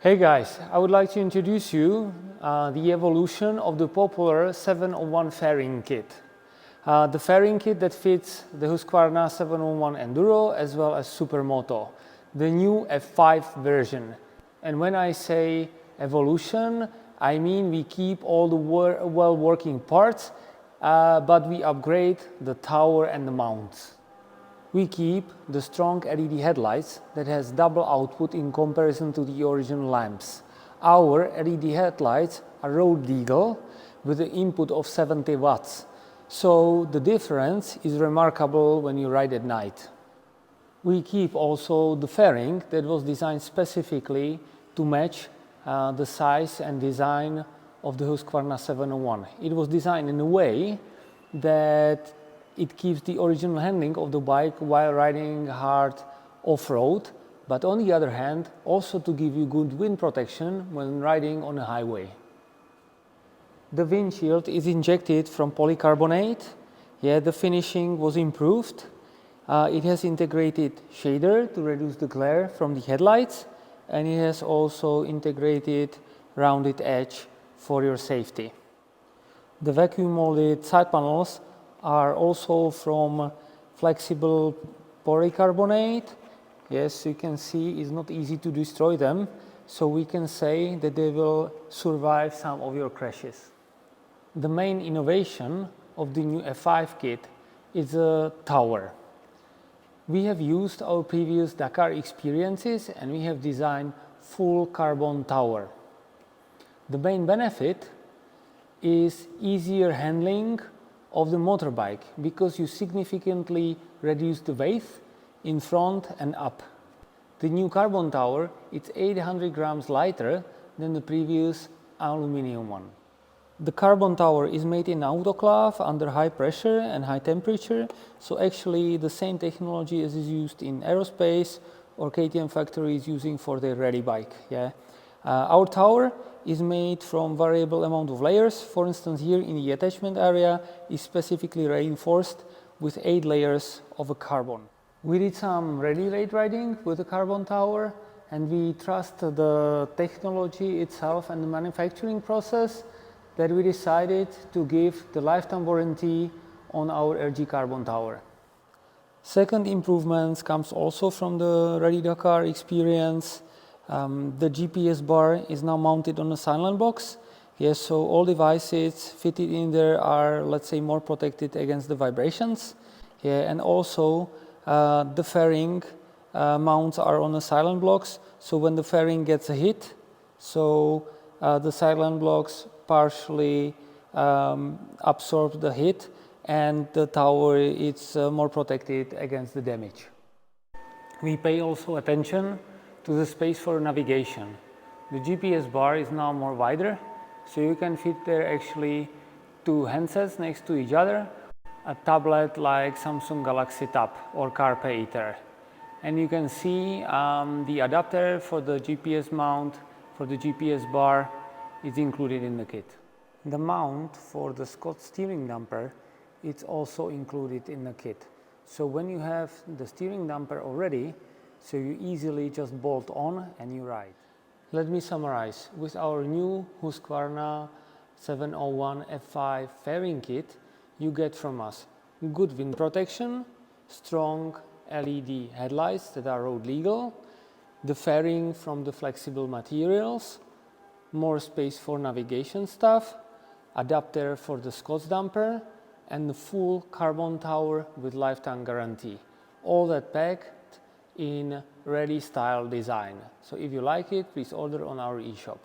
Hey guys, I would like to introduce you the evolution of the popular 701 fairing kit. The fairing kit that fits the Husqvarna 701 Enduro as well as Supermoto, the new F5 version. And when I say evolution, I mean we keep all the well working parts, but we upgrade the tower and the mounts. We keep the strong LED headlights that has double output in comparison to the original lamps. Our LED headlights are road legal with an input of 70 watts. So the difference is remarkable when you ride at night. We keep also the fairing that was designed specifically to match the size and design of the Husqvarna 701. It was designed in a way that it keeps the original handling of the bike while riding hard off-road, but on the other hand, also to give you good wind protection when riding on a highway. The windshield is injected from polycarbonate. The finishing was improved. It has integrated shader to reduce the glare from the headlights, and it has also integrated rounded edge for your safety. The vacuum molded side panels are also from flexible polycarbonate. Yes, you can see it's not easy to destroy them, so we can say that they will survive some of your crashes. The main innovation of the new F5 kit is a tower. We have used our previous Dakar experiences and we have designed full carbon tower. The main benefit is easier handling of the motorbike because you significantly reduce the weight in front and up. The new carbon tower is 800 grams lighter than the previous aluminium one. The carbon tower is made in autoclave under high pressure and high temperature, so actually the same technology as is used in aerospace or KTM factories using for their RADE bike. Our tower is made from variable amount of layers. For instance, here in the attachment area is specifically reinforced with 8 layers of a carbon. We did some ready-made riding with the carbon tower, and we trust the technology itself and the manufacturing process that we decided to give the lifetime warranty on our RG carbon tower. Second improvements comes also from the RADE Dakar experience. The GPS bar is now mounted on a silent box. So all devices fitted in there are, let's say, more protected against the vibrations. And also the fairing mounts are on a silent blocks. So when the fairing gets a hit, so the silent blocks partially absorb the hit, and the tower is more protected against the damage. We pay also attention to the space for navigation. The GPS bar is now more wider, so you can fit there actually 2 handsets next to each other, a tablet like Samsung Galaxy Tab or CarPlay Eater. And you can see the adapter for the GPS mount for the GPS bar is included in the kit. The mount for the Scott steering damper is also included in the kit. So when you have the steering damper already, so you easily just bolt on and you ride. Let me summarize. With our new Husqvarna 701 F5 fairing kit, you get from us good wind protection, strong LED headlights that are road legal, the fairing from the flexible materials, more space for navigation stuff, adapter for the Scott damper, and the full carbon tower with lifetime guarantee. All that packed in RADE style design. So if you like it, please order on our e-shop.